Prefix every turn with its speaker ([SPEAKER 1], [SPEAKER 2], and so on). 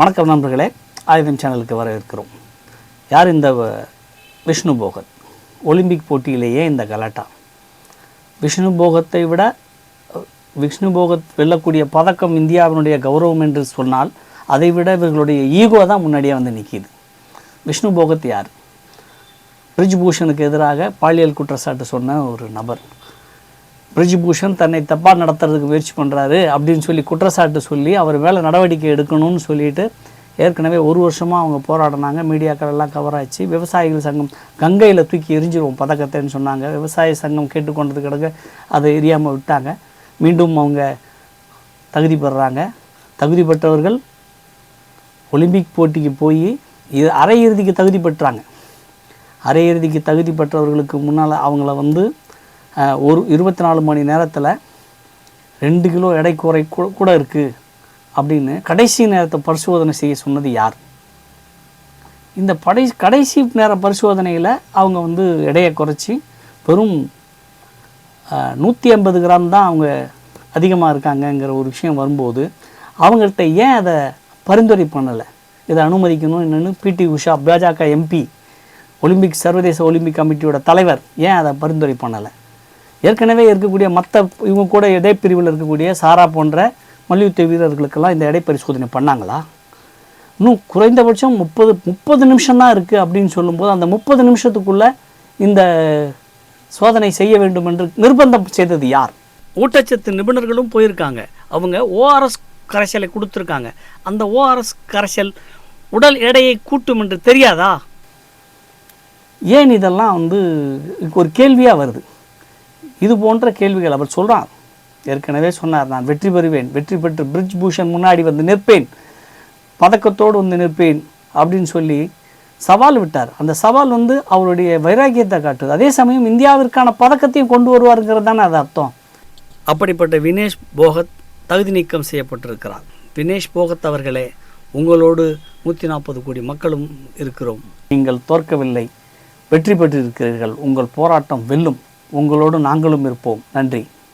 [SPEAKER 1] வணக்கம் நண்பர்களே, ஆயுதம் சேனலுக்கு வரவேற்கிறோம். யார் இந்த விஷ்ணு போகத்? ஒலிம்பிக் போட்டியிலேயே இந்த கலாட்டா. விஷ்ணு போகத்தை விட விஷ்ணு போகத் வெல்லக்கூடிய பதக்கம் இந்தியாவினுடைய கௌரவம் என்று சொன்னால் அதை விட இவர்களுடைய ஈகோ தான் முன்னாடியே வந்து நிற்கிது. விஷ்ணு போகத் யார்? பிரிஜ்பூஷனுக்கு எதிராக பாலியல் குற்றச்சாட்டு சொன்ன ஒரு நபர். பிரிஜ்பூஷன் தன்னை தப்பாக நடத்துறதுக்கு முயற்சி பண்ணுறாரு அப்படின்னு சொல்லி குற்றச்சாட்டு சொல்லி அவர் மேலே நடவடிக்கை எடுக்கணும்னு சொல்லிட்டு ஏற்கனவே ஒரு வருஷமாக அவங்க போராடினாங்க. மீடியாக்கள் எல்லாம் கவர் ஆச்சு. விவசாயிகள் சங்கம் கங்கையில் தூக்கி எரிஞ்சிருவோம் பதக்கத்தைன்னு சொன்னாங்க. விவசாய சங்கம் கேட்டுக்கொண்டது கிடக்க அதை எரியாமல் விட்டாங்க. மீண்டும் அவங்க தகுதி பெறுறாங்க. தகுதி பெற்றவர்கள் ஒலிம்பிக் போட்டிக்கு போய் இது அரையிறுதிக்கு தகுதி பெற்றாங்க. அரையிறுதிக்கு தகுதி பெற்றவர்களுக்கு முன்னால் அவங்கள வந்து ஒரு 24 மணி நேரத்தில் 2 கிலோ எடை குறை கூட இருக்குது அப்படின்னு கடைசி நேரத்தை பரிசோதனை செய்ய சொன்னது யார்? இந்த கடைசி நேர பரிசோதனையில் அவங்க வந்து எடையை குறைச்சி வெறும் 150 கிராம் தான் அவங்க அதிகமாக இருக்காங்கங்கிற ஒரு விஷயம் வரும்போது அவங்கள்ட்ட ஏன் அதை பரிந்துரை பண்ணலை? இதை அனுமதிக்கணும் என்னென்னு பிடி உஷா, பாஜக எம்பி, ஒலிம்பிக் சர்வதேச ஒலிம்பிக் கமிட்டியோட தலைவர் ஏன் அதை பரிந்துரை பண்ணலை? ஏற்கனவே இருக்கக்கூடிய மற்ற இவங்க கூட எடை பிரிவில் இருக்கக்கூடிய சாரா போன்ற மல்யுத்த வீரர்களுக்கெல்லாம் இந்த எடை பரிசோதனை பண்ணாங்களா? இன்னும் குறைந்தபட்சம் 30 நிமிஷம் தான் இருக்குது அப்படின்னு சொல்லும்போது அந்த 30 நிமிஷத்துக்குள்ளே இந்த சோதனை செய்ய வேண்டும் என்று நிர்பந்தம் செய்தது யார்? ஊட்டச்சத்து நிபுணர்களும் போயிருக்காங்க. அவங்க ஓஆர்எஸ் கரைசலை கொடுத்துருக்காங்க. அந்த ஓஆர்எஸ் கரைசல் உடல் எடையை கூட்டும் என்று தெரியாதா? ஏன் இதெல்லாம் வந்து ஒரு கேள்வியாக வருது? இது போன்ற கேள்விகள் அவர் சொல்கிறார். ஏற்கனவே சொன்னார், நான் வெற்றி பெறுவேன், வெற்றி பெற்று பிரிஜ்பூஷன் முன்னாடி வந்து நிற்பேன், பதக்கத்தோடு வந்து நிற்பேன் அப்படின்னு சொல்லி சவால் விட்டார். அந்த சவால் வந்து அவருடைய வைராக்கியத்தை காட்டுது. அதே சமயம் இந்தியாவிற்கான பதக்கத்தையும் கொண்டு வருவாருங்கிறது தானே அது அர்த்தம். அப்படிப்பட்ட வினேஷ் போகத் தகுதி நீக்கம் செய்யப்பட்டிருக்கிறார். வினேஷ் போகத் அவர்களே, உங்களோடு 140 கோடி மக்களும் இருக்கிறோம். நீங்கள் தோற்கவில்லை, வெற்றி பெற்றிருக்கிறீர்கள். உங்கள் போராட்டம் வெல்லும். உங்களோடு நாங்களும் இருப்போம். நன்றி.